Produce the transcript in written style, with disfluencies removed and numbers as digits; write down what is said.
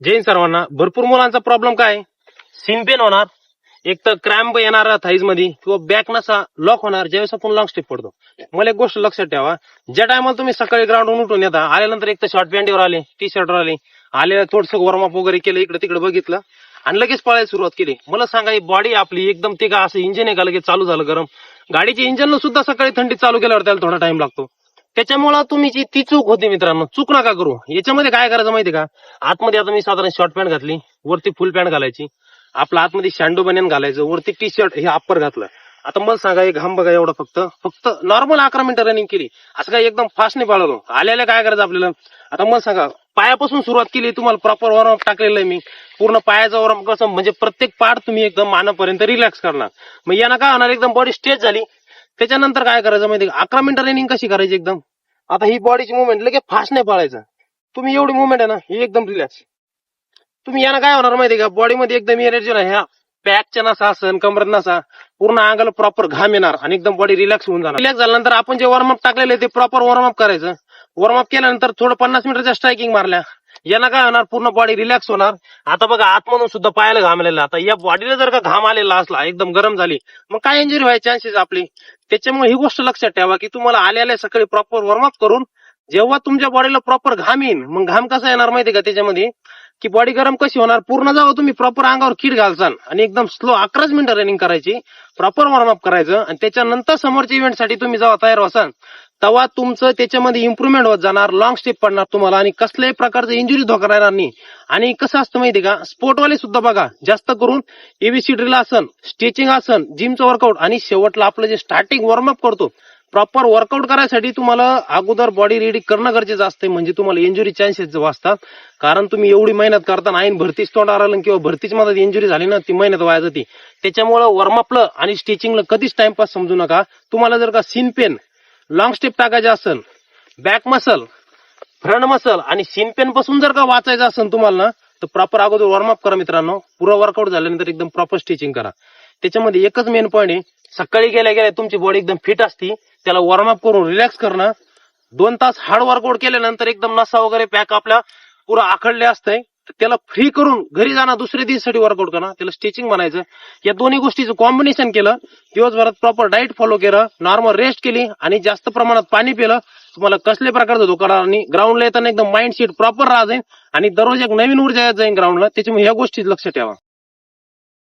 जैन सर्वांना. भरपूर मुलांचा प्रॉब्लेम काय, सीन पेन होणार, एक तर क्रॅम्प येणार थाईज मध्ये, किंवा बॅक नसा लॉक होणार ज्यावेळेस आपण लॉंग स्टेप पडतो. मला एक गोष्ट लक्षात ठेवा, ज्या टायमाला तुम्ही सकाळी ग्राउंडवरून उठून येता, आल्यानंतर एक तर शॉर्ट पॅन्टवर आले, टी शर्टवर आले थोडस वॉर्मअप वगैरे केलं, इकडे तिकडे बघितलं आणि लगेच पळायला सुरुवात केली. मला सांगा, ही बॉडी आपली एकदम ते का असं इंजिन आहे का लगेच चालू झालं गरम? गाडीच्या इंजिनला सुद्धा सकाळी थंडी चालू केल्यावर त्याला थोडा टाइम लागतो. त्याच्यामुळे तुम्ही जी ती चूक होती मित्रांनो, चूक नका करू. याच्यामध्ये काय करायचं माहिती का, आतमध्ये आता मी साधारण शॉर्ट पॅन्ट घातली, वरती फुल पॅन्ट घालायची, आपलं आतमध्ये शॅन्डो बनियन घालायचं, वरती टी शर्ट हे अप्पर घातलं. आता मला सांगा, एक घाम बघा एवढं, फक्त नॉर्मल 11 मिनिटं रनिंग केली, असं काय एकदम फास्ट नाही पळालो. आल्याला काय करायचं आपल्याला, आता मला सांगा, पायापासून सुरुवात केली, तुम्हाला प्रॉपर वॉर्मअप टाकलेलं आहे मी, पूर्ण पायाचा वॉर्मअप कसं म्हणजे प्रत्येक पार्ट तुम्ही एकदम मानापर्यंत रिलॅक्स करणार. मग यानं काय होणार, एकदम बॉडी स्ट्रेच झाली. त्याच्यानंतर काय करायचं माहिती का, 11 मिनिटं रनिंग कशी करायची एकदम. आता ही बॉडीची मुवमेंट लगेच फास्ट नाही पळायचं, तुम्ही एवढी मुवमेंट आहे ना ही एकदम रिलॅक्स. तुम्ही यानं काय होणार माहिती का, बॉडीमध्ये एकदम एनर्जी ना, ह्या पॅकच्या नसा असन, कमरत नसा, पूर्ण अंगाला प्रॉपर घाम येणार आणि एकदम बॉडी रिलॅक्स होऊन जाणार. रिलॅक्स झाल्यानंतर आपण जे वॉर्मअप टाकलेले ते प्रॉपर वॉर्मअप करायचं. वॉर्मअप केल्यानंतर थोडं 50 मीटरच्या स्ट्रायकिंग मारल्या, यानं काय होणार, पूर्ण बॉडी रिलॅक्स होणार. आता बघा, आतमधून सुद्धा पायाला घाम आलेला, आता या बॉडीला जर का घाम आलेला असला, एकदम गरम झाली, मग काय इंजुरी व्हायची चान्सेस आपली. त्याच्यामुळे ही गोष्ट लक्षात ठेवा की तुम्हाला आलेल्या सकाळी प्रॉपर वॉर्मअप करून, जेव्हा तुमच्या बॉडीला प्रॉपर घाम येईल, मग घाम कसा येणार माहिती का त्याच्यामध्ये, की बॉडी गरम कशी होणार, पूर्ण जेव्हा तुम्ही प्रॉपर अंगावर किट घालचाल आणि एकदम स्लो 11 मिनिटं रनिंग करायची, प्रॉपर वॉर्मअप करायचं, आणि त्याच्यानंतर समोरच्या इव्हेंटसाठी तुम्ही जेव्हा तयार व्हाल, तेव्हा तुमचं त्याच्यामध्ये इम्प्रुव्हमेंट होत जाणार, लॉंग स्टेप पडणार तुम्हाला, आणि कसल्याही प्रकारचं इंजुरी धोका राहणार नाही. आणि कसं असतं माहिती का, स्पोर्टवाले सुद्धा बघा, जास्त करून एबीसी ड्रिल असन, स्ट्रेचिंग असन, जिमचं वर्कआउट, आणि शेवटला आपलं जे स्टार्टिंग वॉर्मअप करतो, प्रॉपर वर्कआउट करायसाठी तुम्हाला अगोदर बॉडी रेडी करणं गरजेचं असते, म्हणजे तुम्हाला इंजुरी चान्सेस वाचतात. कारण तुम्ही एवढी मेहनत करता, आणि भरतीच तोंडावर आलं किंवा भरतीच मध्ये इंजुरी झाली ना, ती मेहनत वाया जाते. त्याच्यामुळे वॉर्मअपला आणि स्टिचिंगला कधीच टाइमपास समजू नका. तुम्हाला जर का सीन पेन, लॉंग स्टेप टाकायचे असेल, बॅक मसल, फ्रंट मसल आणि सीन पेन पासून जर का वाचायचं असेल तुम्हाला ना, तर प्रॉपर अगोदर वॉर्मअप करा मित्रांनो. पुरा वर्कआउट झाल्यानंतर एकदम प्रॉपर स्टिचिंग करा. त्याच्यामध्ये एकच मेन पॉईंट आहे, सकाळी गेल्या गेल्या तुमची बॉडी एकदम फिट असती, त्याला वॉर्मअप करून रिलॅक्स करणं. 2 तास हार्ड वर्कआउट केल्यानंतर एकदम नसा वगैरे पॅक आपल्या पुरा आखडले असतंय, त्याला फ्री करून घरी जाणं, दुसऱ्या दिवसासाठी वर्कआउट करणं, त्याला स्टिचिंग म्हणायचं. या दोन्ही गोष्टीचं कॉम्बिनेशन केलं, दिवसभरात प्रॉपर डाएट फॉलो केलं, नॉर्मल रेस्ट केली, आणि जास्त प्रमाणात पाणी पिलं, तुम्हाला कसल्या प्रकारचा धोका राहणार नाही. ग्राउंडला येताना एकदम माइंड सेट प्रॉपर राहा जाईल, आणि दररोज एक नवीन ऊर्जा येत जाईल ग्राउंडला. त्याच्यामुळे ह्या गोष्टी लक्षात ठेवा.